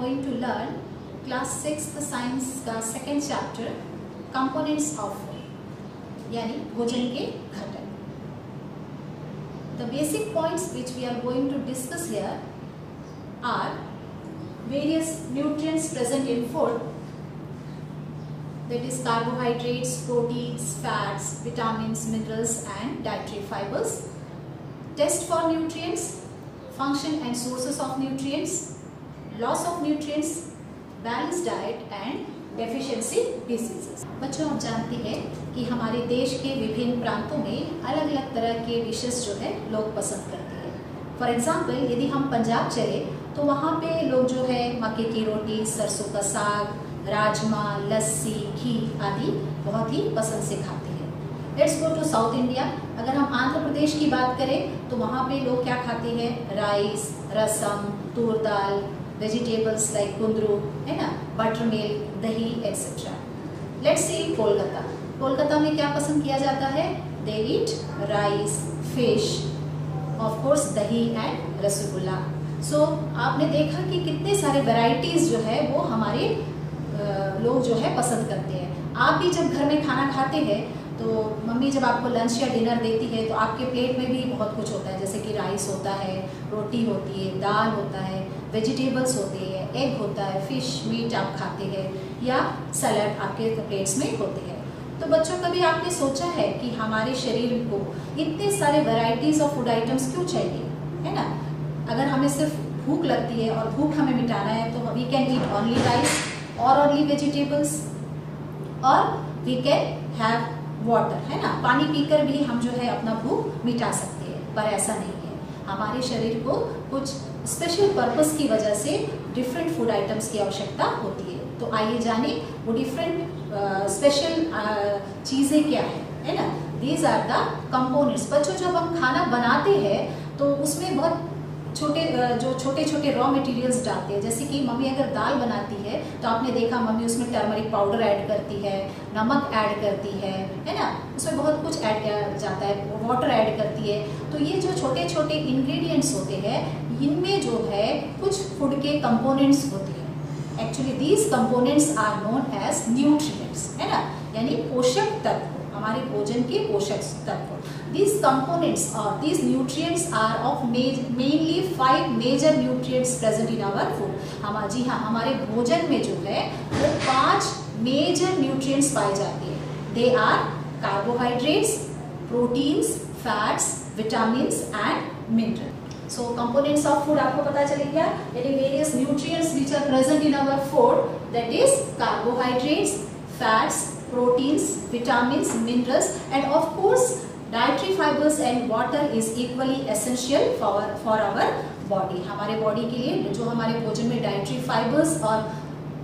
going to learn class 6th science का second chapter components of food यानी भोजन के घटक. The basic points which we are going to discuss here are various nutrients present in food, that is carbohydrates, proteins, fats, vitamins, minerals and dietary fibers. Test for nutrients, function and sources of nutrients, loss of nutrients, balanced diet and deficiency diseases. बच्चों, आप जानते हैं कि हमारे देश के विभिन्न प्रांतों में अलग अलग तरह के डिशेस जो है लोग पसंद करते हैं. फॉर एग्जाम्पल, यदि हम पंजाब चले तो वहाँ पे लोग जो है मक्के की रोटी, सरसों का साग, राजमा, लस्सी, घी आदि बहुत ही पसंद से खाते हैं. Let's go to South India. अगर हम आंध्र प्रदेश की बात करें तो वहाँ पे लोग क्या खाते हैं? Rice, rasam, toor dal, vegetables like kundru, है ना, butter milk, dahi etcetera. Let's see Kolkata. Kolkata में क्या पसंद किया जाता है? They eat rice, fish, of course dahi and rasgulla. So आपने देखा कि कितने सारे वैरायटीज जो है वो हमारे लोग जो है पसंद करते हैं. आप भी जब घर में खाना खाते हैं तो मम्मी जब आपको लंच या डिनर देती है तो आपके प्लेट में भी बहुत कुछ होता है, जैसे कि राइस होता है, रोटी होती है, दाल होता है, वेजिटेबल्स होते हैं, एग होता है, फिश मीट आप खाते हैं या सलाद आपके प्लेट्स में होते हैं. तो बच्चों, कभी आपने सोचा है कि हमारे शरीर को इतने सारे वैरायटीज ऑफ फूड आइटम्स क्यों चाहिए, है ना? अगर हमें सिर्फ भूख लगती है और भूख हमें मिटाना है तो we can eat only rice और ओनली वेजिटेबल्स और वी कैन हैव वाटर, है ना. पानी पीकर भी हम जो है अपना भूख मिटा सकते हैं, पर ऐसा नहीं है. हमारे शरीर को कुछ स्पेशल पर्पस की वजह से डिफरेंट फूड आइटम्स की आवश्यकता होती है. तो आइए जाने वो डिफरेंट स्पेशल चीज़ें क्या है ना. These are the components. बच्चों, जब हम खाना बनाते हैं तो उसमें बहुत छोटे छोटे रॉ मटेरियल्स डालते हैं. जैसे कि मम्मी अगर दाल बनाती है तो आपने देखा मम्मी उसमें टर्मरिक पाउडर ऐड करती है, नमक ऐड करती है ना, उसमें बहुत कुछ ऐड किया जाता है, वाटर ऐड करती है. तो ये जो छोटे छोटे इंग्रेडिएंट्स होते हैं इनमें जो है कुछ फूड के कंपोनेंट्स होते हैं. Actually these components are known as nutrients, है ना, यानी पोषक तत्व, हमारे भोजन के पोषक तत्व. These components or these nutrients are of mainly 5 major nutrients present in our food. जी हाँ, हमारे भोजन में जो है वो 5 major nutrients पाए जाते हैं. They are carbohydrates, proteins, fats, vitamins and minerals. So components of food आपको पता चलेगा, यानी various nutrients which are present in our food, that is carbohydrates, fats, proteins, vitamins, minerals and of course dietary fibers and water is equally essential for our body. हमारे body के लिए जो हमारे भोजन में डाइटरी फाइबर्स और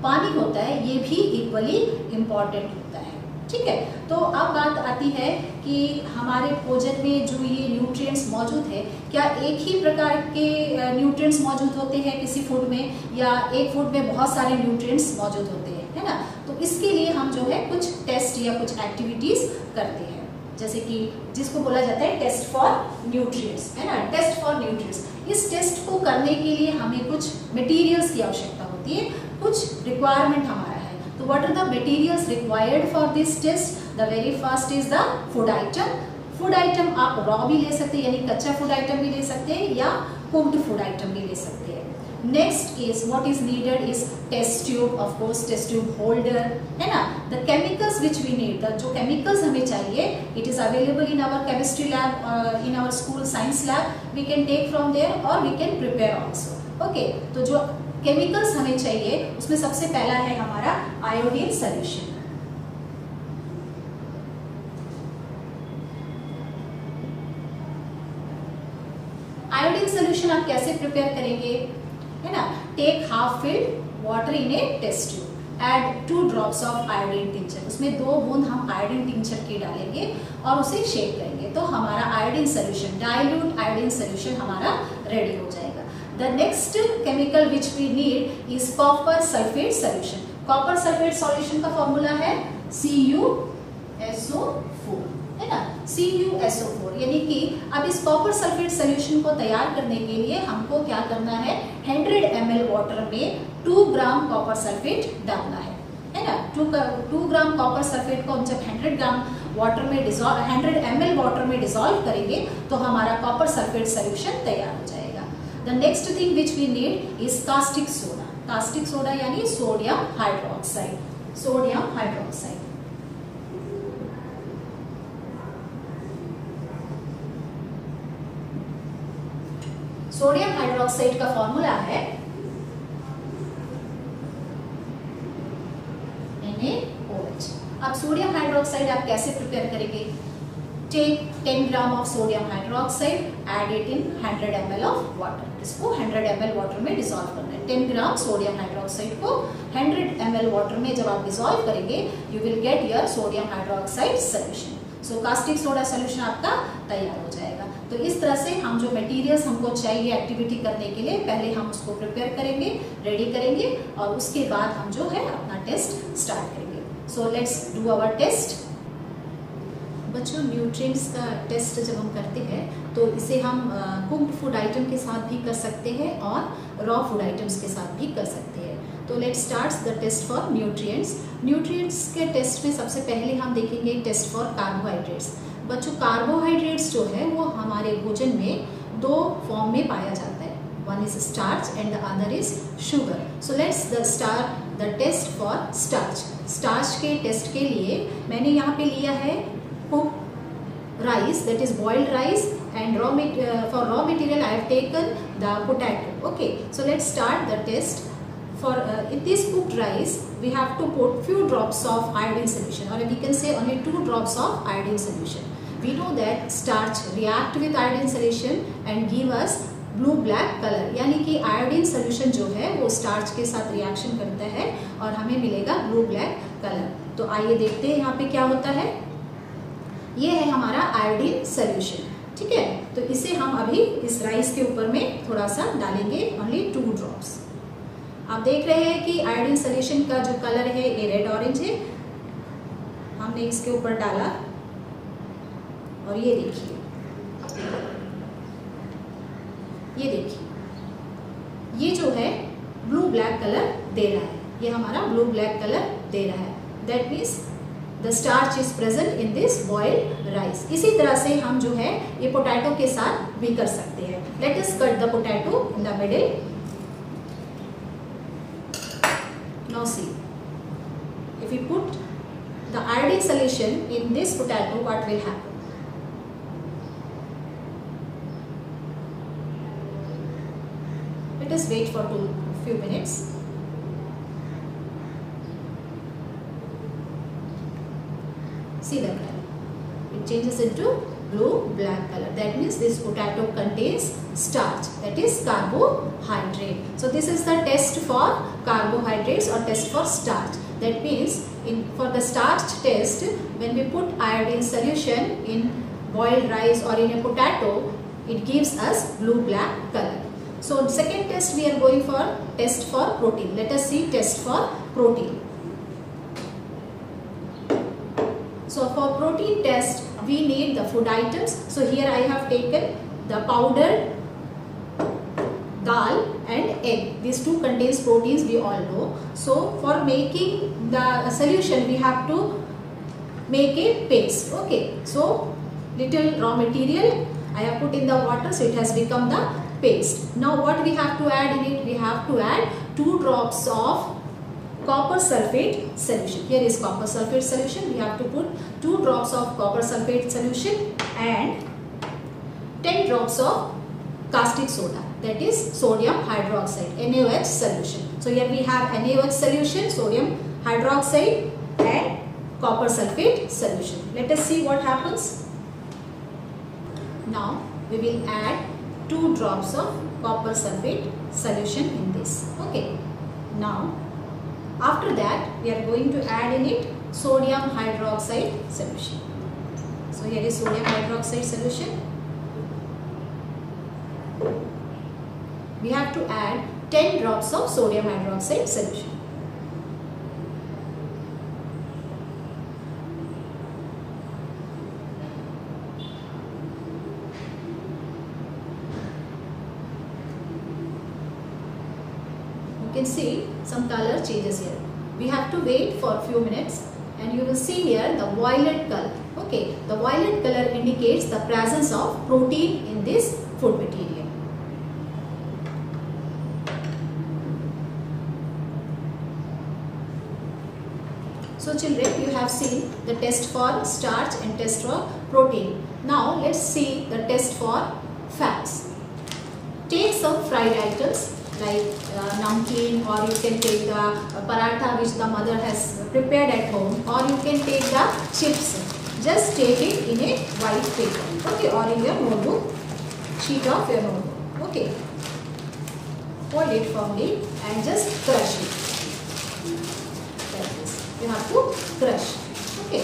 पानी होता है ये भी इक्वली इम्पॉर्टेंट होता है. ठीक है, तो अब बात आती है कि हमारे भोजन में जो ये न्यूट्रिएंट्स मौजूद है, क्या एक ही प्रकार के न्यूट्रिएंट्स मौजूद होते हैं किसी फूड में, या एक फूड में बहुत सारे न्यूट्रिएंट्स मौजूद होते हैं, है ना. तो इसके लिए हम जो है कुछ टेस्ट या कुछ एक्टिविटीज करते हैं, जैसे कि जिसको बोला जाता है टेस्ट फॉर न्यूट्रिएंट्स, है ना. टेस्ट फॉर न्यूट्रिएंट्स, इस टेस्ट को करने के लिए हमें कुछ मटेरियल्स की आवश्यकता होती है, कुछ रिक्वायरमेंट हमारा है. तो what are the materials required for this test? The very first is the food item. Food item आप रॉ भी ले सकते हैं, यानी कच्चा फूड आइटम भी ले सकते हैं या कुक्ड फूड आइटम भी ले सकते हैं. Next is what is needed is test tube, of course test tube holder, है ना. The chemicals which we need, जो केमिकल्स हमें चाहिए, it is available in our chemistry lab, in our school science lab. We can take from there और we can prepare also. Okay, तो जो chemicals हमें चाहिए उसमें सबसे पहला है हमारा आयोडीन सोल्यूशन. आयोडीन सोल्यूशन आप कैसे प्रिपेयर करेंगे, है ना. Take half filled water in a test tube, add 2 drops of iodine tincture. उसमें 2 बूंद हम आयोडीन टिंचर के डालेंगे और उसे शेक करेंगे तो हमारा iodine solution, dilute iodine solution हमारा रेडी हो जाएगा. The next chemical which we need is copper sulphate solution. Copper sulphate solution का फॉर्मूला है SO4 है ना, CuSO4। यानी कि अब इस कॉपर सल्फेट सोल्यूशन को तैयार करने के लिए हमको क्या करना है, 100 ml वाटर में 2 ग्राम कॉपर सल्फेट डालना है ना। 2 ग्राम कॉपर सल्फेट को हम जब 100 ग्राम वाटर में 100 ml वाटर में डिसॉल्व करेंगे तो हमारा कॉपर सल्फेट सोल्यूशन तैयार हो जाएगा। The next thing which we need is caustic soda. Caustic soda यानी sodium hydroxide, sodium hydroxide. Sodium hydroxide का फॉर्मूला है NaOH। अब सोडियम हाइड्रोक्साइड आप कैसे प्रिपेयर करेंगे, take 10 gram of sodium hydroxide, add it in 100 ml of water. इसको 100 ml water में dissolve करना है। 10 ग्राम सोडियम हाइड्रोक्साइड को 100 ml वाटर में जब आप डिसॉल्व करेंगे, you will get your sodium hydroxide solution. So caustic soda solution आपका तैयार हो जाएगा। तो इस तरह से हम जो मटेरियल्स हमको चाहिए एक्टिविटी करने के लिए, पहले हम उसको प्रिपेयर करेंगे, रेडी करेंगे, और उसके बाद हम जो है अपना टेस्ट स्टार्ट करेंगे। So let's do our test. बच्चों, न्यूट्रिएंट्स का टेस्ट जब हम करते हैं तो इसे हम कुक्ड फूड आइटम के साथ भी कर सकते हैं और रॉ फूड आइटम्स के साथ भी कर सकते हैं। तो let's start the test for nutrients. Nutrients के टेस्ट में सबसे पहले हम देखेंगे टेस्ट फॉर कार्बोहाइड्रेट्स। बच्चों, कार्बोहाइड्रेट्स जो है वो हमारे भोजन में 2 फॉर्म में पाया जाता है। One is starch and the other is sugar. So let's start the test for starch. Starch के टेस्ट के लिए मैंने यहाँ पे लिया है cooked rice, that is boiled rice, and for raw material I have taken the potato. Okay, so let's start the test. For in this cooked rice we have to put few drops of iodine solution, or we can say only 2 drops of iodine solution. We know that starch react with iodine solution and give us blue black color, यानी कि iodine solution जो है वो starch के साथ reaction करता है और हमें मिलेगा ब्लू ब्लैक कलर। तो आइए देखते हैं यहाँ पे क्या होता है। ये है हमारा आयोडीन सोल्यूशन, ठीक है। तो इसे हम अभी इस राइस के ऊपर में थोड़ा सा डालेंगे, ओनली 2 ड्रॉप्स। आप देख रहे हैं कि आयोडीन सोल्यूशन का जो कलर है ये रेड ऑरेंज है। हमने इसके ऊपर डाला और ये देखिए, ये जो है ब्लू ब्लैक कलर दे रहा है, ये हमारा ब्लू ब्लैक कलर दे रहा है। That means the starch is present in this boiled rice. इसी तरह से हम जो है ये पोटैटो के साथ भी कर सकते हैं। Let us cut the potato in the middle. Now see, if we put the iodine solution in this potato, what will happen? Let us wait for few minutes. See the color, it changes into blue black color. That means this potato contains starch, that is carbohydrate. So this is the test for carbohydrates or test for starch. That means for the starch test, when we put iodine solution in boiled rice or in a potato, it gives us blue black color. So second test we are going for test for protein. Let us see test for protein. So for protein test we need the food items. So here I have taken the powdered dal and egg. These two contains proteins, we all know. So for making the solution we have to make a paste. Okay, so little raw material I have put in the water, so it has become the paste. Now what we have to add in it? We have to add 2 drops of copper sulfate solution. Here is copper sulfate solution. We have to put 2 drops of copper sulfate solution and 10 drops of caustic soda, that is sodium hydroxide, NaOH solution. So here we have NaOH solution, sodium hydroxide and copper sulfate solution. Let us see what happens. Now we will add 2 drops of copper sulfate solution in this. Okay. Now after that we are going to add in it sodium hydroxide solution. So here is sodium hydroxide solution. We have to add 10 drops of sodium hydroxide solution. can see some color changes here. We have to wait for a few minutes and you will see here the violet color. Okay, the violet color indicates the presence of protein in this food material. So children, you have seen the test for starch and test for protein. Now let's see the test for fats. Take some fried items like namkeen, or you can take the paratha which the mother has prepared at home, or you can take the chips. Just take it in a white paper, okay, or in your notebook, sheet of your notebook. Okay, hold it firmly and just crush it. You have to crush. Okay.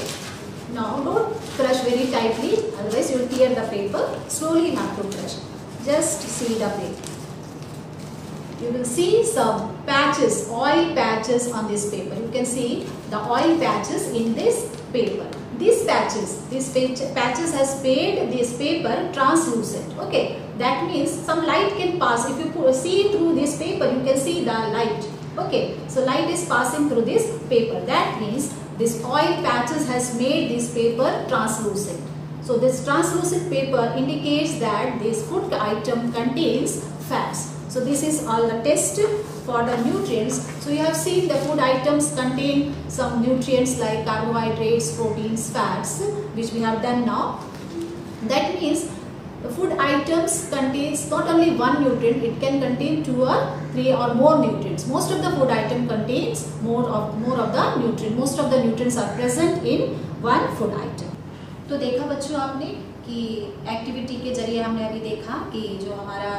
Now don't crush very tightly, otherwise you will tear the paper. Slowly you have to crush. Just see the paper. You will see some patches, oil patches on this paper. You can see the oil patches in this paper. These patches has made this paper translucent. Okay. That means some light can pass. If you see through this paper, you can see the light. Okay, so light is passing through this paper. That means this oil patches has made this paper translucent. So this translucent paper indicates that this food item contains fats. So this is all the test for the nutrients. So you have seen the food items contain some nutrients like carbohydrates, proteins, fats, which we have done now. That means the food items contains not only one nutrient, it can contain 2 or 3 or more nutrients. Most of the food item contains more of the nutrient. Most of the nutrients are present in one food item. तो देखा बच्चों आपने कि activity के जरिए हमने अभी देखा कि जो हमारा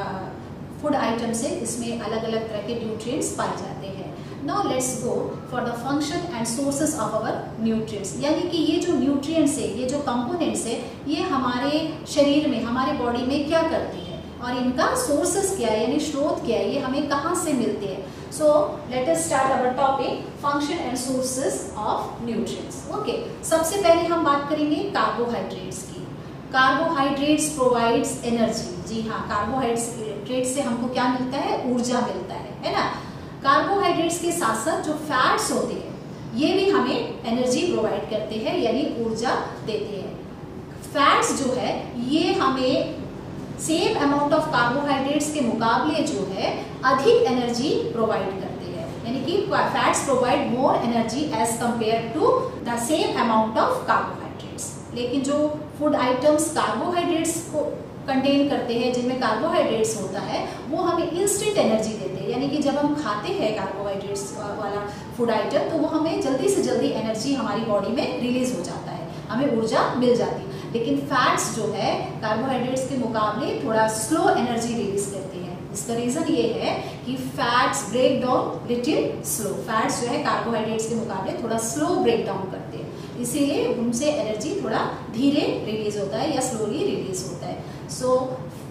फूड आइटम्स है इसमें अलग अलग तरह के न्यूट्रिएंट्स पाए जाते हैं. Now let's go for the function and sources of our nutrients. यानी कि ये जो न्यूट्रिएंट्स है, ये जो कंपोनेंट्स है, ये हमारे शरीर में, हमारे बॉडी में क्या करती है और इनका सोर्सेस क्या है, यानी स्रोत क्या है, ये हमें कहाँ से मिलते हैं. So let us start our topic function and sources of nutrients. Okay, सबसे पहले हम बात करेंगे कार्बोहाइड्रेट्स की. Carbohydrates provides energy. जी हाँ, कार्बोहाइड्रेट से हमको क्या मिलता है, ऊर्जा मिलता है ना. कार्बोहाइड्रेट्स के साथ साथ जो फैट्स होते हैं ये भी हमें एनर्जी प्रोवाइड करते हैं, यानी ऊर्जा देते हैं. फैट्स जो है ये हमें सेम अमाउंट ऑफ कार्बोहाइड्रेट्स के मुकाबले जो है अधिक एनर्जी प्रोवाइड करते हैं, यानी कि fats provide more energy as compare to the same amount of carbohydrates. लेकिन जो फूड आइटम्स कार्बोहाइड्रेट्स को कंटेन करते हैं, जिनमें कार्बोहाइड्रेट्स होता है, वो हमें इंस्टेंट एनर्जी देते हैं. यानी कि जब हम खाते हैं कार्बोहाइड्रेट्स वाला फूड आइटम तो वो हमें जल्दी से जल्दी एनर्जी हमारी बॉडी में रिलीज हो जाता है, हमें ऊर्जा मिल जाती है. लेकिन फैट्स जो है कार्बोहाइड्रेट्स के मुकाबले थोड़ा स्लो एनर्जी रिलीज करते हैं. इसका रीजन ये है कि fats break down little slow. Fats जो है कार्बोहाइड्रेट्स के मुकाबले थोड़ा स्लो ब्रेक डाउन करते हैं, इसीलिए उनसे एनर्जी थोड़ा धीरे रिलीज होता है या स्लोली रिलीज होता है. So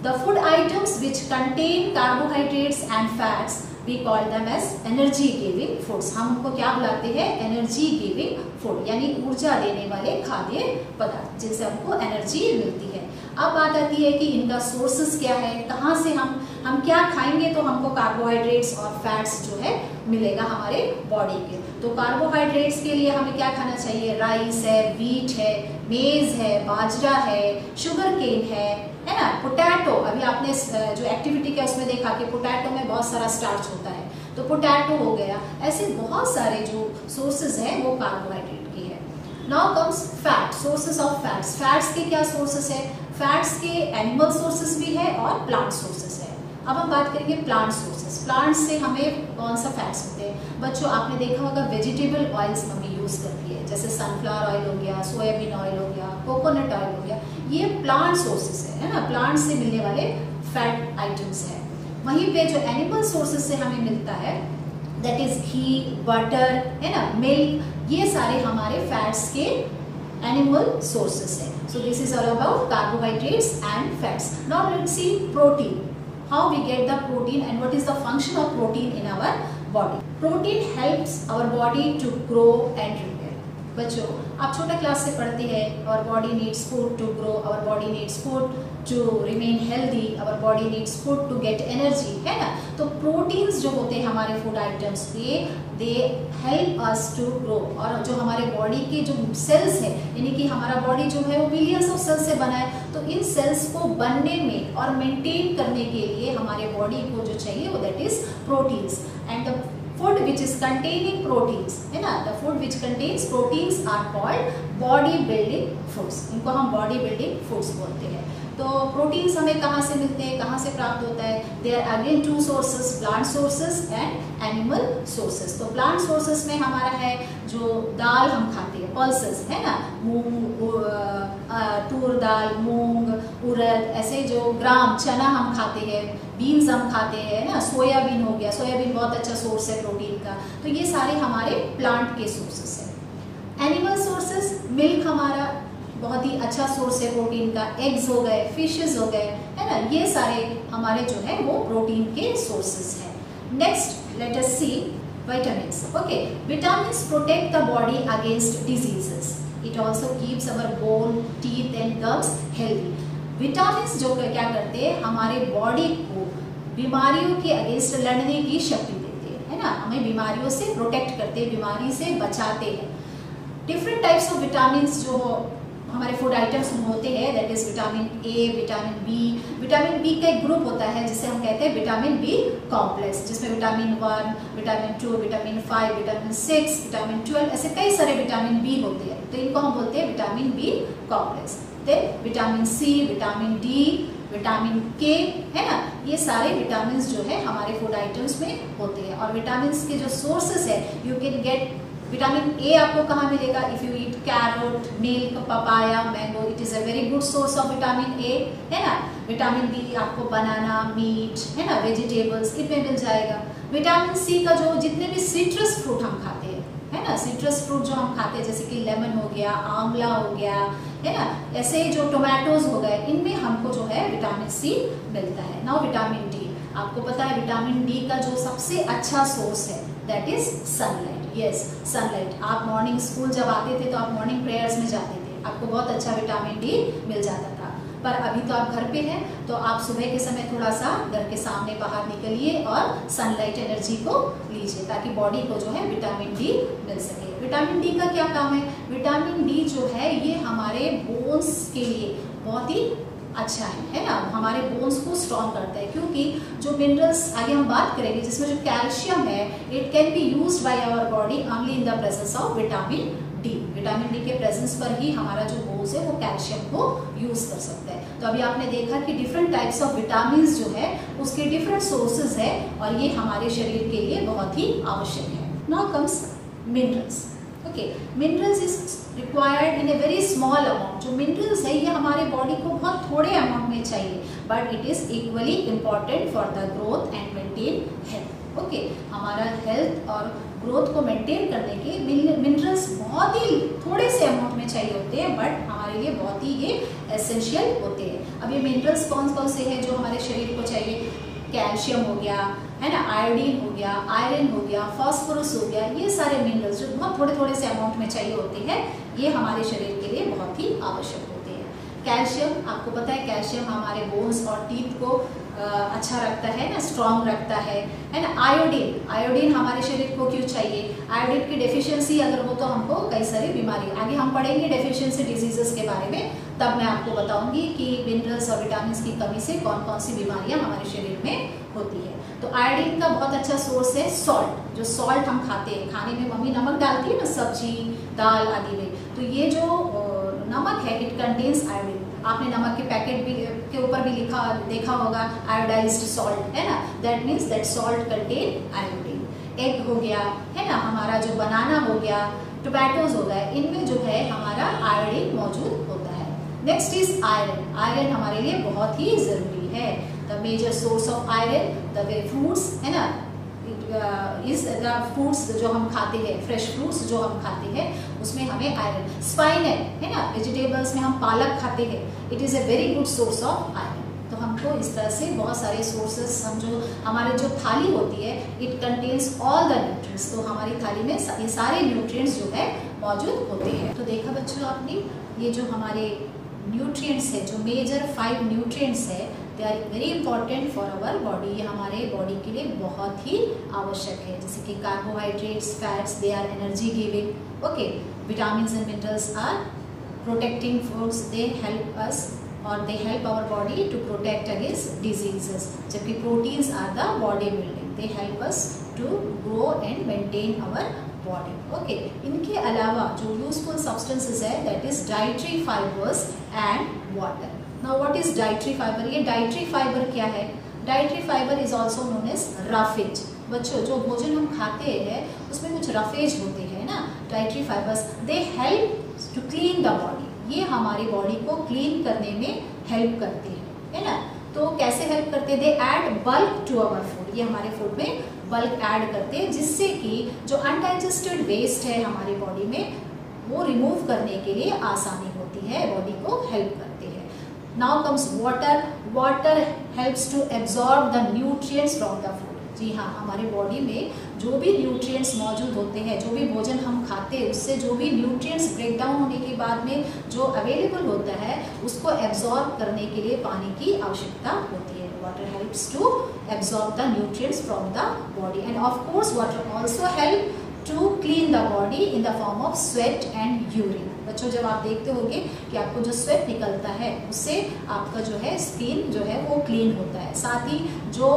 the food items which contain carbohydrates and fats we call them as energy giving foods. हम उनको क्या बुलाते हैं, एनर्जी गिविंग फूड, यानी ऊर्जा देने वाले खाद्य पदार्थ जिनसे हमको एनर्जी मिलती है. अब बात आती है कि इनका सोर्सेस क्या है, कहाँ से हम क्या खाएंगे तो हमको कार्बोहाइड्रेट्स और फैट्स जो है मिलेगा हमारे बॉडी के. तो कार्बोहाइड्रेट्स के लिए हमें क्या खाना चाहिए, राइस है, व्हीट है, मेज है, बाजरा है, शुगर केन है ना, पोटैटो. अभी आपने जो एक्टिविटी का उसमें देखा कि पोटैटो में बहुत सारा स्टार्च होता है, तो पोटैटो हो गया. ऐसे बहुत सारे जो सोर्सेज हैं वो कार्बोहाइड्रेट के हैं. Now comes fat, sources of fats. Fats के क्या सोर्सेस है, फैट्स के एनिमल सोर्सेस भी है और प्लांट सोर्सेस है. अब हम बात करेंगे प्लांट सोर्सेस. प्लांट से हमें कौन सा फैट्स होते हैं. बच्चों आपने देखा होगा वेजिटेबल ऑयल्स मम्मी यूज करती है, जैसे सनफ्लावर ऑयल हो गया, सोयाबीन ऑयल हो गया, कोकोनट ऑयल हो गया, ये प्लांट सोर्सेस है ना, प्लांट से मिलने वाले फैट आइटम्स है. वहीं पे जो एनिमल सोर्सेस से हमें मिलता है दैट इज घी, बटर है ना, मिल्क, ये सारे हमारे फैट्स के एनिमल सोर्सेस है. So this is all about carbohydrates and fats. Now let's C protein. How we get the protein and what is the function of protein in our body. Protein helps our body to grow and repair. बच्चों आप छोटा class से पढ़ते हैं, our body needs food to grow, our body needs food to remain healthy, our body needs food to get energy, है ना। तो proteins जो होते हैं हमारे फूड आइटम्स ये they help us to grow, और जो हमारे बॉडी के जो सेल्स है, यानी कि हमारा बॉडी जो है वो बिलियंस ऑफ सेल्स से बना है, तो इन सेल्स को बनने में और मेंटेन करने के लिए हमारे बॉडी को जो चाहिए वो that is proteins. And the food which is containing proteins, है ना, the food which contains proteins are called body building foods, इनको हम body building foods बोलते हैं। तो प्रोटीन्स हमें कहाँ से मिलते हैं, कहाँ से प्राप्त होता है? They are again two sources, plant sources and animal sources. तो प्लांट सोर्सेस में हमारा है जो दाल हम खाते हैं, पल्सेस, है ना, मूंग, तूर दाल, मूंग, उड़द, ऐसे जो ग्राम चना हम खाते हैं, बीन्स हम खाते हैं ना, सोयाबीन हो गया, सोयाबीन बहुत अच्छा सोर्स है प्रोटीन का। तो ये सारे हमारे प्लांट के सोर्सेस है। एनिमल सोर्सेस, मिल्क हमारा बहुत ही अच्छा सोर्स है प्रोटीन का, एग्स हो गए, फिशेस हो गए, है ना, ये सारे हमारे जो है वो प्रोटीन के सोर्सेस हैं। Next let us see vitamins. Okay, vitamins protect the body against diseases, it also keeps our bone, teeth and gums healthy. Vitamins जो क्या करते हैं, हमारे बॉडी को बीमारियों के अगेंस्ट लड़ने की शक्ति देते हैं, है ना, हमें बीमारियों से प्रोटेक्ट करते हैं, बीमारी से बचाते हैं। डिफरेंट टाइप्स ऑफ विटामिन्स जो हमारे फूड आइटम्स में होते हैं, that is vitamin A, vitamin B. Vitamin B का एक ग्रुप होता है जिसे हम कहते हैं विटामिन बी कॉम्प्लेक्स, जिसमें vitamin 1, vitamin 2, vitamin 5, vitamin 6, vitamin 12, ऐसे कई सारे विटामिन बी होते हैं, तो इनको हम बोलते हैं vitamin B complex. Then vitamin C, vitamin D, vitamin K, है ना, ये सारे विटामिन जो है हमारे फूड आइटम्स में होते हैं। और विटामिन के जो सोर्सेस है, you can get vitamin A आपको कहाँ मिलेगा? If you eat carrot, milk, papaya, mango, it is a very good source of vitamin ए, है ना। विटामिन बी आपको बनाना, मीट, है ना, वेजिटेबल्स, इनमें मिल जाएगा। विटामिन सी का जो जितने भी सिट्रस फ्रूट हम खाते हैं, है ना, सिट्रस फ्रूट जो हम खाते हैं जैसे कि लेमन हो गया, आंवला हो गया, है ना, ऐसे जो टोमेटोज हो गए, इनमें हमको जो है विटामिन सी मिलता है। नाउ विटामिन डी, आपको पता है विटामिन डी का जो सबसे अच्छा सोर्स है that is sunlight. Yes, sunlight. आप मॉर्निंग स्कूल जब आते थे तो आप मॉर्निंग प्रेयर्स में जाते थे, आपको बहुत अच्छा विटामिन डी मिल जाता था। पर अभी तो आप घर पे हैं, तो आप सुबह के समय थोड़ा सा घर के सामने बाहर निकलिए और सनलाइट एनर्जी को लीजिए, ताकि बॉडी को जो है विटामिन डी मिल सके। विटामिन डी का क्या काम है? विटामिन डी जो है ये हमारे बोन्स के लिए बहुत ही अच्छा है ना, हमारे बोन्स को स्ट्रॉन्ग करता है, क्योंकि जो मिनरल्स आगे हम बात करेंगे जिसमें जो कैल्शियम है, it can be used by our body only in the presence of vitamin D. Vitamin D के प्रेजेंस पर ही हमारा जो बोन्स है वो कैल्शियम को यूज कर सकता है। तो अभी आपने देखा कि डिफरेंट टाइप्स ऑफ विटामिन जो है उसके डिफरेंट सोर्सेज है, और ये हमारे शरीर के लिए बहुत ही आवश्यक है। Now comes minerals. Okay, minerals is required in a very small amount. जो मिनरल्स है ये हमारे बॉडी को बहुत थोड़े अमाउंट में चाहिए, but it is equally important for the growth and maintain health. Okay, हमारा हेल्थ और ग्रोथ को मेंटेन करने के मिनरल्स बहुत ही थोड़े से अमाउंट में चाहिए होते हैं, बट हमारे लिए बहुत ही ये एसेंशियल होते हैं। अब ये मिनरल्स कौन कौन से हैं जो हमारे शरीर को चाहिए? कैल्शियम हो गया, है ना, आयोडीन हो गया, आयरन हो गया, फास्फोरस हो गया, ये सारे मिनरल्स जो बहुत थोड़े थोड़े से अमाउंट में चाहिए होते हैं, ये हमारे शरीर के लिए बहुत ही आवश्यक होते हैं। कैल्शियम, आपको पता है कैल्शियम हमारे बोन्स और टीथ को अच्छा रखता है ना, स्ट्रॉन्ग रखता है ना। आयोडीन, आयोडीन हमारे शरीर को क्यों चाहिए? आयोडीन की डेफिशिएंसी अगर हो तो हमको कई सारी बीमारी, आगे हम पढ़ेंगे डेफिशिएंसी डिजीजेस के बारे में, तब मैं आपको बताऊंगी कि मिनरल्स और विटामिन की कमी से कौन कौन सी बीमारियां हमारे शरीर में होती है। तो आयोडीन का बहुत अच्छा सोर्स है सॉल्ट। जो सॉल्ट हम खाते हैं, खाने में मम्मी नमक डालती है ना सब्जी, दाल आदि में, तो ये जो नमक है इट कंटेन्स आयोडीन। आपने नमक के पैकेट भी के ऊपर भी देखा होगा आयोडाइज्ड सॉल्ट, है ना, that means that salt contain iodine. Egg हो गया, है ना, हमारा जो बनाना हो गया, टोमेटोज हो गए, इनमें जो है हमारा आयोडीन मौजूद होता है। Next is iron. आयरन हमारे लिए बहुत ही जरूरी है। The major source of iron, the way fruits, है ना, इस फ्रूट्स जो हम खाते हैं, फ्रेश फ्रूट्स जो हम खाते हैं, उसमें हमें आयरन। स्पाइनल, है ना, वेजिटेबल्स में हम पालक खाते हैं, it is a very good source of iron. तो हमको इस तरह से बहुत सारे सोर्सेस, हम जो हमारे जो थाली होती है, it contains all the nutrients. तो हमारी थाली में ये सारे न्यूट्रिएंट्स जो है मौजूद होते हैं। तो देखा बच्चों आपने, ये जो हमारे न्यूट्रिएंट्स है, जो मेजर 5 न्यूट्रिएंट्स है, they are very important for our body. ये हमारे बॉडी के लिए बहुत ही आवश्यक है। जैसे कि carbohydrates, fats, they are energy giving, okay. Vitamins and minerals are protecting foods, they help us और they help our body to protect against diseases. जबकि proteins are the body building, they help us to grow and maintain our body, okay. इनके अलावा जो useful substances है, that is dietary fibres and water. Now what is dietary fibre? ये dietary fibre क्या है? Dietary fibre is also known as roughage. बच्चों, जो भोजन हम खाते हैं उसमें कुछ रफेज होते हैं ना, dietary fibres, they help to clean the body. ये हमारी बॉडी को क्लीन करने में हेल्प करते हैं, है ना। तो कैसे हेल्प करते हैं? They add bulk to our food. ये हमारे फूड में बल्क ऐड करते हैं, जिससे कि जो अनडाइजेस्टेड वेस्ट है हमारी बॉडी में, वो रिमूव करने के लिए आसानी होती है, बॉडी को हेल्प करते हैं। Now comes water. Water helps to absorb the nutrients from the food. जी हाँ, हमारे बॉडी में जो भी न्यूट्रिएंट्स मौजूद होते हैं, जो भी भोजन हम खाते हैं, उससे जो भी न्यूट्रिएंट्स ब्रेक डाउन होने के बाद में जो अवेलेबल होता है, उसको एब्जॉर्ब करने के लिए पानी की आवश्यकता होती है। Water helps to absorb the nutrients from the body, and of course water also help to clean the body in the form of sweat and urine. बच्चों, जब आप देखते होंगे कि आपको जो स्वेट निकलता है उससे आपका जो है स्किन जो है वो क्लीन होता है। साथ ही जो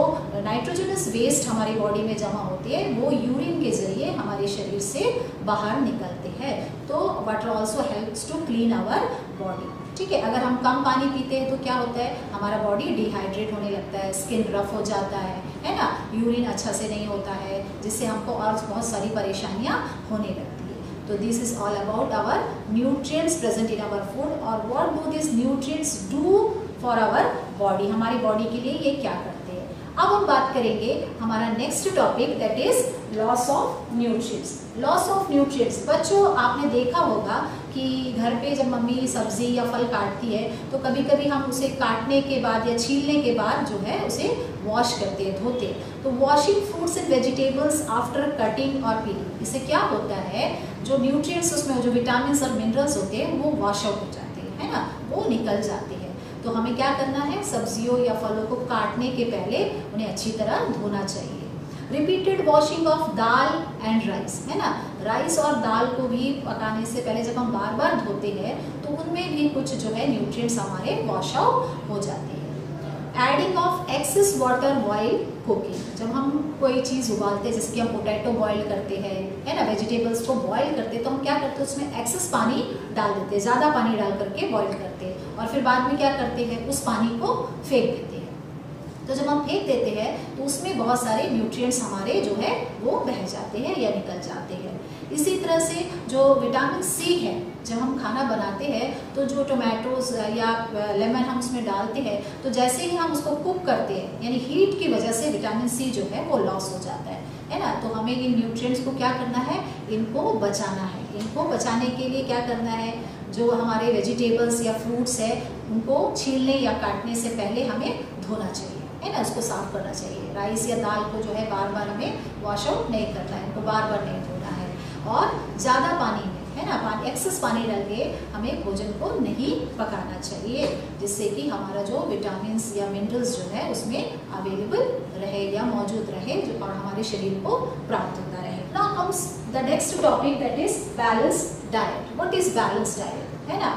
नाइट्रोजनस वेस्ट हमारी बॉडी में जमा होती है, वो यूरिन के जरिए हमारे शरीर से बाहर निकलते हैं। तो water also helps to clean our body, ठीक है। अगर हम कम पानी पीते हैं तो क्या होता है, हमारा बॉडी डिहाइड्रेट होने लगता है, स्किन रफ हो जाता है ना, यूरिन अच्छा से नहीं होता है, जिससे हमको और बहुत सारी परेशानियां होने लगती है। तो this is all about our nutrients present in our food, और what do this nutrients do for our body. हमारी बॉडी के लिए ये क्या करते हैं। अब हम बात करेंगे हमारा next topic, that is loss of nutrients. Loss of nutrients, बच्चों आपने देखा होगा कि घर पे जब मम्मी सब्जी या फल काटती है तो कभी कभी हम उसे काटने के बाद या छीलने के बाद जो है उसे वॉश करते हैं, धोते हैं। तो washing fruits and vegetables after cutting और पीलिंग, इससे क्या होता है, जो न्यूट्रिएंट्स उसमें जो विटामिन और मिनरल्स होते हैं वो वॉश आउट हो जाते हैं, है ना, वो निकल जाते हैं। तो हमें क्या करना है, सब्जियों या फलों को काटने के पहले उन्हें अच्छी तरह धोना चाहिए। Repeated washing of dal and rice, है ना, राइस और दाल को भी पकाने से पहले जब हम बार बार धोते हैं तो उनमें भी कुछ जो है न्यूट्रिएंट्स हमारे वॉश आउट हो जाते हैं। Adding of excess water while cooking, जब हम कोई चीज़ उबालते हैं, जैसे कि हम पोटैटो बॉईल करते हैं, है ना, वेजिटेबल्स को बॉईल करते हैं, तो हम क्या करते हैं, उसमें एक्सेस पानी डाल देते हैं, ज़्यादा पानी डाल करके बॉईल करते हैं, और फिर बाद में क्या करते हैं, उस पानी को फेंक देते हैं। तो जब हम फेंक देते हैं तो उसमें बहुत सारे न्यूट्रिएंट्स हमारे जो है वो बह जाते हैं या निकल जाते हैं। इसी तरह से जो विटामिन सी है, जब हम खाना बनाते हैं तो जो टोमेटोज या लेमन हम उसमें डालते हैं, तो जैसे ही हम उसको कुक करते हैं, यानी हीट की वजह से विटामिन सी जो है वो लॉस हो जाता है ना। तो हमें इन न्यूट्रिएंट्स को क्या करना है, इनको बचाना है। इनको बचाने के लिए क्या करना है, जो हमारे वेजिटेबल्स या फ्रूट्स है उनको छीलने या काटने से पहले हमें धोना चाहिए, है ना, उसको साफ करना चाहिए। राइस या दाल को जो है बार बार हमें वॉश आउट नहीं करना है, इनको बार बार नहीं धोना है, और ज़्यादा पानी में, है ना, पानी एक्सेस पानी डाल के हमें भोजन को नहीं पकाना चाहिए, जिससे कि हमारा जो विटामिन या मिनरल्स जो है उसमें अवेलेबल रहे या मौजूद रहे, जो और हमारे शरीर को प्राप्त होता रहे। Now comes the next topic, that is balanced diet. What is balanced diet, है ना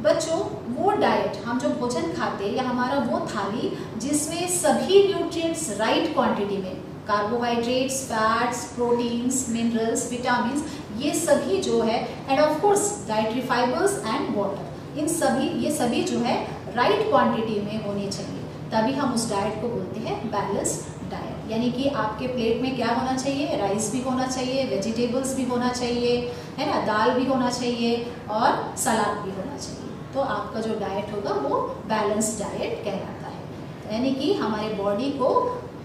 बच्चों, वो डाइट, हम जो भोजन खाते हैं या हमारा वो थाली जिसमें सभी न्यूट्रिएंट्स राइट क्वांटिटी में, carbohydrates, fats, proteins, minerals, vitamins, ये सभी जो है, and of course dietary fibres and water, इन सभी ये सभी जो है राइट क्वांटिटी में होनी चाहिए, तभी हम उस डाइट को बोलते हैं बैलेंस्ड डाइट। यानी कि आपके प्लेट में क्या होना चाहिए, राइस भी होना चाहिए, वेजिटेबल्स भी होना चाहिए, है ना, दाल भी होना चाहिए और सलाद भी होना चाहिए। तो आपका जो डाइट होगा वो बैलेंस्ड डाइट कहलाता है। यानी कि हमारे बॉडी को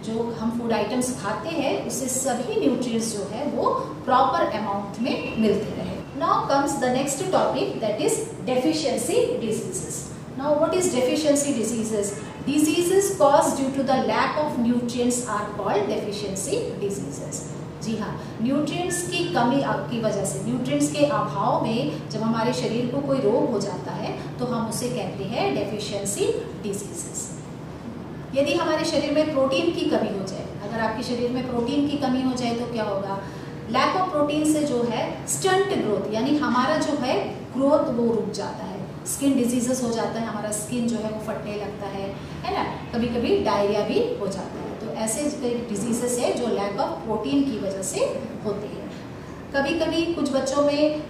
जो हम फूड आइटम्स खाते हैं उससे सभी न्यूट्रिएंट्स जो है वो प्रॉपर अमाउंट में मिलते रहे। Now comes the next topic, that is deficiency diseases. Now what is deficiency diseases? Diseases caused due to the lack of nutrients are called deficiency diseases. जी हाँ, न्यूट्रिएंट्स की कमी की वजह से, न्यूट्रिएंट्स के अभाव में जब हमारे शरीर को कोई रोग हो जाता है तो हम उसे कहते हैं डेफिशिएंसी डिजीजेस। यदि हमारे शरीर में प्रोटीन की कमी हो जाए, अगर आपके शरीर में प्रोटीन की कमी हो जाए तो क्या होगा, लैक ऑफ प्रोटीन से जो है स्टंट ग्रोथ, यानी हमारा जो है ग्रोथ वो रुक जाता है, स्किन डिजीजेस हो जाता है, हमारा स्किन जो है वो फटने लगता है ना, कभी कभी डायरिया भी हो जाता है। तो ऐसे डिजीजेस है जो लैक ऑफ प्रोटीन की वजह से होते हैं। कभी कभी कुछ बच्चों में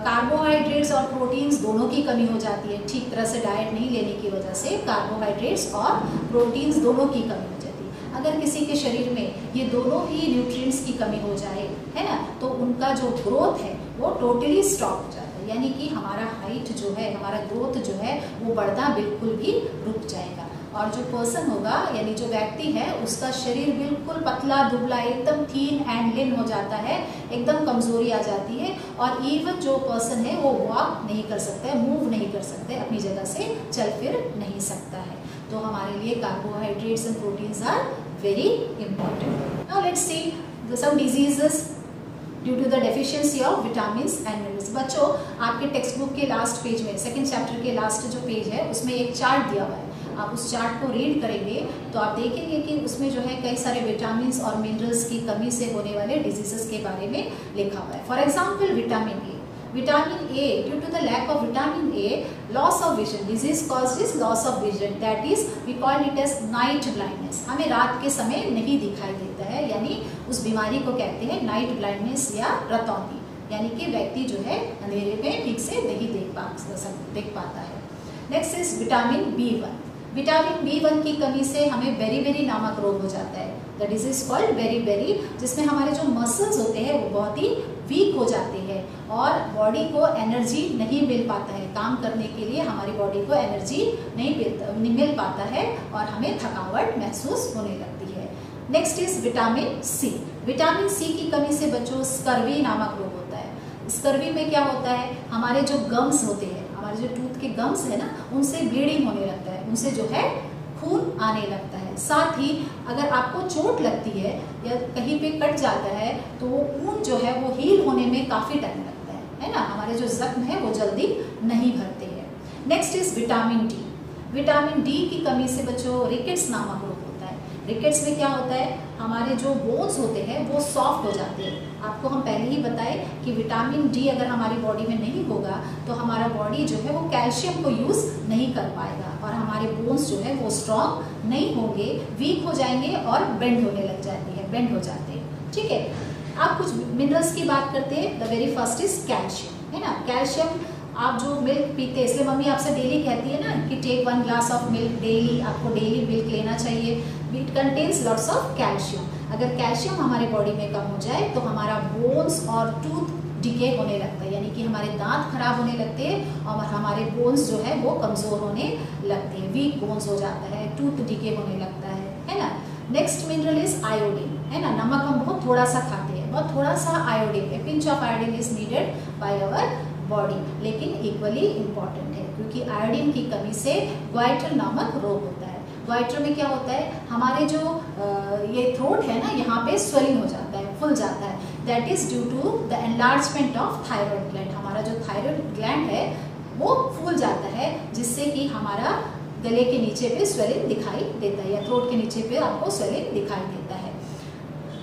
कार्बोहाइड्रेट्स और प्रोटीन्स दोनों की कमी हो जाती है, ठीक तरह से डाइट नहीं लेने की वजह से कार्बोहाइड्रेट्स और प्रोटीन्स दोनों की कमी हो जाती है। अगर किसी के शरीर में ये दोनों ही न्यूट्रिएंट्स की कमी हो जाए, है ना, तो उनका जो ग्रोथ है वो टोटली स्टॉप हो जाता है, यानी कि हमारा हाइट जो है, हमारा ग्रोथ जो है वो बढ़ना बिल्कुल भी रुक जाएगा। और जो पर्सन होगा, यानी जो व्यक्ति है, उसका शरीर बिल्कुल पतला दुबला, एकदम थीन एंड लिन हो जाता है, एकदम कमजोरी आ जाती है, और इवन जो पर्सन है वो वॉक नहीं कर सकता है, मूव नहीं कर सकते, अपनी जगह से चल फिर नहीं सकता है। तो हमारे लिए carbohydrates and proteins are very important. Now let's see some diseases due to the deficiency of vitamins and minerals. बच्चों, आपके टेक्स्ट बुक के लास्ट पेज में, सेकेंड चैप्टर के लास्ट जो पेज है उसमें एक चार्ट दिया हुआ है। आप उस चार्ट को रीड करेंगे तो आप देखेंगे कि उसमें जो है कई सारे विटामिन्स और मिनरल्स की कमी से होने वाले डिजीजेस के बारे में लिखा हुआ है। For example vitamin A, due to the lack of vitamin A, loss of vision, disease caused is loss of vision, that is we call it as night blindness. हमें रात के समय नहीं दिखाई देता है, यानी उस बीमारी को कहते हैं नाइट ब्लाइंडनेस या रतौंधी, यानी कि व्यक्ति जो है अंधेरे में ठीक से नहीं देख पाता है। Next is vitamin B1। Vitamin B1 की कमी से हमें बेरी नामक रोग हो जाता है, द डिजीज कॉल्ड बेरी, जिसमें हमारे जो मसल्स होते हैं वो बहुत ही वीक हो जाते हैं और बॉडी को एनर्जी नहीं मिल पाता है, काम करने के लिए हमारी बॉडी को एनर्जी नहीं मिल पाता है और हमें थकावट महसूस होने लगती है। Next is vitamin C. Vitamin C की कमी से बच्चों स्कर्वी नामक रोग होता है। स्कर्वी में क्या होता है, हमारे जो गम्स होते हैं, हमारे जो टूथ के गम्स है ना, उनसे ब्लीडिंग होने लगता है, उनसे जो है खून आने लगता है। साथ ही अगर आपको चोट लगती है या कहीं पे कट जाता है तो वो ऊन जो है वो हील होने में काफ़ी टाइम लगता है ना, हमारे जो जख्म है वो जल्दी नहीं भरते हैं। Next is vitamin D. Vitamin D की कमी से बच्चों रिकेट्स नामक रोग होता है। रिकेट्स में क्या होता है, हमारे जो बोन्स होते हैं वो सॉफ्ट हो जाते हैं। आपको हम पहले ही बताए कि विटामिन डी अगर हमारी बॉडी में नहीं होगा तो हमारा बॉडी जो है वो कैल्शियम को यूज़ नहीं कर पाएगा और हमारे बोन्स जो है वो स्ट्रॉन्ग नहीं होंगे, वीक हो जाएंगे और बेंड होने लग जाती है, बेंड हो जाते हैं। ठीक है, आप कुछ मिनरल्स की बात करते हैं। The very first is calcium, है ना। कैल्शियम आप जो मिल्क पीते हैं, इसलिए मम्मी आपसे डेली कहती है ना कि take 1 glass of milk daily, आपको डेली मिल्क लेना चाहिए। It contains lots of calcium. अगर कैल्शियम हमारे बॉडी में कम हो जाए तो हमारा बोन्स और टूथ डिके होने लगता है, यानी कि हमारे दांत खराब होने लगते हैं और हमारे बोन्स जो है वो कमज़ोर होने लगते हैं, वीक बोन्स हो जाता है, टूथ डिके होने लगता है ना। नेक्स्ट मिनरल इज आयोडीन, है ना। नमक हम बहुत थोड़ा सा खाते हैं, बहुत थोड़ा सा iodine, A pinch of iodine is needed by our body, लेकिन इक्वली इम्पॉर्टेंट है क्योंकि आयोडीन की कमी से ग्वाइटर नामक रोग होता है। ग्वाइटर में क्या होता है, हमारे जो ये थ्रोट है ना, यहाँ पे स्वेलिंग हो जाता है, फूल जाता है, that is due to the enlargement of thyroid gland. हमारा जो थायराइड ग्लैंड है वो फूल जाता है, जिससे कि हमारा गले के नीचे पे स्वेलिंग दिखाई देता है या थ्रोट के नीचे पे आपको स्वेलिंग दिखाई देता है।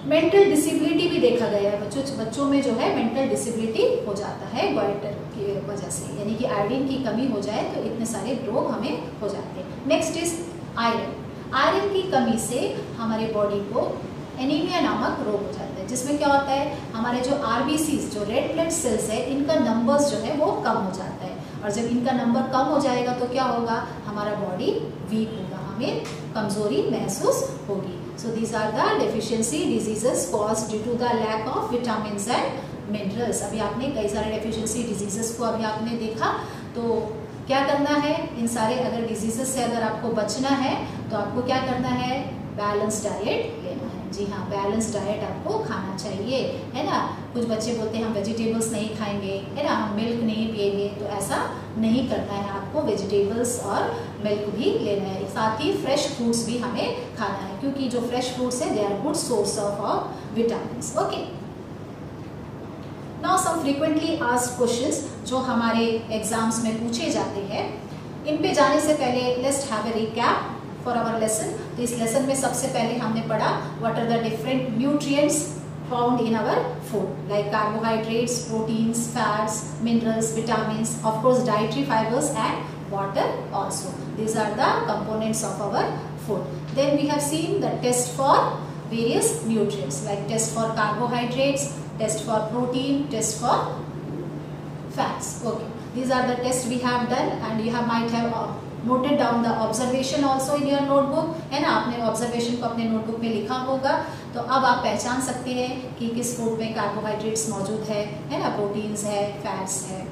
मेंटल डिसेबिलिटी भी देखा गया है बच्चों में जो है मेंटल डिसेबिलिटी हो जाता है ग्वाइटर की वजह से, यानी कि आयोडीन की कमी हो जाए तो इतने सारे रोग हमें हो जाते हैं। Next is iron. आयरन की कमी से हमारे बॉडी को एनीमिया नामक रोग हो जाता है, जिसमें क्या होता है, हमारे जो आरबीसीज, जो रेड ब्लड सेल्स है, इनका नंबर्स जो है वो कम हो जाता है और जब इनका नंबर कम हो जाएगा तो क्या होगा, हमारा बॉडी वीक होगा, हमें कमजोरी महसूस होगी। So these are the deficiency diseases caused due to the lack of vitamins and minerals. अभी आपने कई सारे डेफिशिएंसी डिजीजेस को अभी आपने देखा, तो क्या करना है, इन सारे अगर डिजीजेस से अगर आपको बचना है तो आपको क्या करना है, बैलेंस डाइट लेना है। जी हाँ, बैलेंस डाइट आपको खाना चाहिए, है ना। कुछ बच्चे बोलते हैं हम वेजिटेबल्स नहीं खाएंगे, है ना, हम मिल्क नहीं पिएंगे, तो ऐसा नहीं करना है, आपको वेजिटेबल्स और मिल्क भी लेना है। साथ ही फ्रेश फ्रूट्स भी हमें खाना है, क्योंकि जो फ्रेश फ्रूट्स है they are good source of vitamins. Okay, now some frequently asked questions जो हमारे एग्जाम्स में पूछे जाते हैं। इन पे जाने से पहले let's have a recap for our lesson. तो इस लेसन में सबसे पहले हमने पढ़ा what are the different nutrients found in our food, like carbohydrates, proteins, fats, minerals, vitamins, of course dietary fibres and water also. These are the components of our food. Then we have seen the test for various nutrients, like test for carbohydrates, test for protein, test for fats. Okay, these are the tests we have done, and you might have noted down the observation also in your notebook, है ना। आपने observation को अपने notebook में लिखा होगा। तो अब आप पहचान सकते हैं कि किस फूड में कार्बोहाइड्रेट्स मौजूद है ना, प्रोटीन्स है, फैट्स है।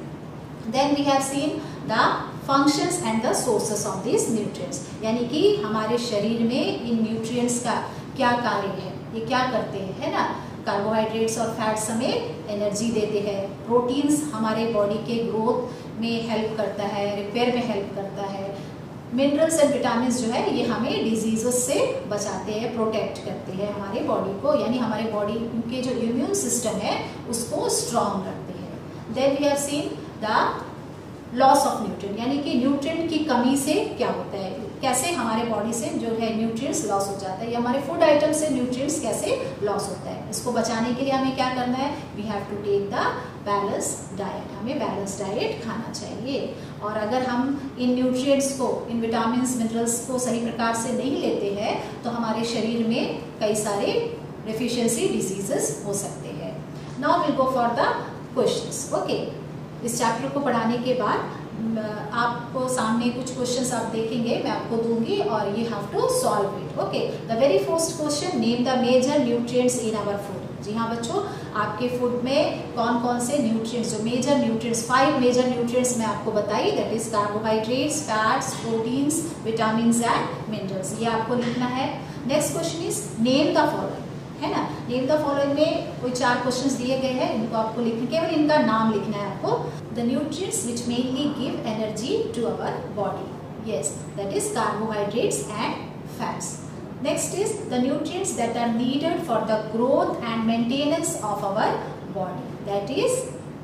Then we have seen the functions and the sources of these nutrients, यानी कि हमारे शरीर में इन न्यूट्रिएंट्स का क्या कार्य है, ये क्या करते हैं, है ना। कार्बोहाइड्रेट्स और फैट्स हमें एनर्जी देते हैं, प्रोटीन्स हमारे बॉडी के ग्रोथ में हेल्प करता है, रिपेयर में हेल्प करता है, मिनरल्स एंड विटामिन्स जो है ये हमें डिजीजेस से बचाते हैं, प्रोटेक्ट करते हैं हमारे बॉडी को, यानी हमारे बॉडी के जो इम्यून सिस्टम है उसको स्ट्रॉन्ग रखते हैं। Then we have seen the loss of nutrient, यानी कि न्यूट्रिएंट की कमी से क्या होता है, कैसे हमारे बॉडी से जो है न्यूट्रिएंट्स लॉस हो जाता है, या हमारे फूड आइटम से न्यूट्रिएंट्स कैसे लॉस होता है। इसको बचाने के लिए हमें क्या करना है, we have to take the balance diet, हमें बैलेंस डाइट खाना चाहिए। और अगर हम इन न्यूट्रिएंट्स को, इन विटामिन्स, मिनरल्स को सही प्रकार से नहीं लेते हैं तो हमारे शरीर में कई सारे डेफिशिएंसी डिजीजेस हो सकते हैं। Now will go for the questions. Okay, इस चैप्टर को पढ़ाने के बाद आपको सामने कुछ क्वेश्चंस आप देखेंगे, मैं आपको दूंगी और you have to solve it. Okay, the very first question, name the major nutrients in our food. जी हाँ बच्चों, आपके फूड में कौन कौन से न्यूट्रिएंट्स, जो मेजर न्यूट्रिएंट्स, 5 मेजर न्यूट्रिएंट्स मैं आपको बताई, that is carbohydrates, fats, proteins, vitamins and minerals, ये आपको लिखना है। Next question is name the following, है ना। नेम द फॉलोइंग में कोई 4 क्वेश्चंस दिए गए हैं, इनको आपको लिखना, केवल इनका नाम लिखना है आपको। The nutrients which mainly give energy to our body, yes, that is carbohydrates and fats. Next is the nutrients that are needed for the growth and maintenance of our body, that is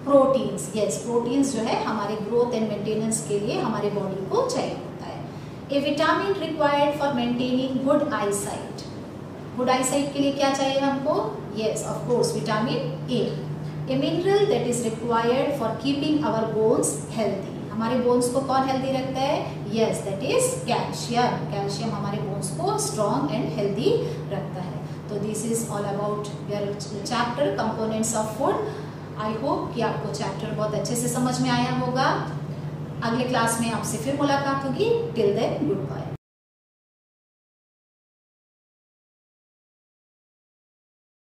proteins. Yes, proteins जो है हमारे growth and maintenance के लिए हमारे body को चाहिए होता है। A vitamin required for maintaining good eyesight. Good eyesight के लिए क्या चाहिए हमको? Yes, of course, vitamin A. A mineral that is required for keeping our bones healthy. हमारे बोन्स को कौन हेल्दी रखता है? Yes, that is calcium. Calcium हमारे बोन्स को स्ट्रॉन्ग एंड हेल्दी रखता है। तो this is all about your chapter components of food. I hope कि आपको चैप्टर बहुत अच्छे से समझ में आया होगा। अगले क्लास में आपसे फिर मुलाकात होगी। Till then, good bye.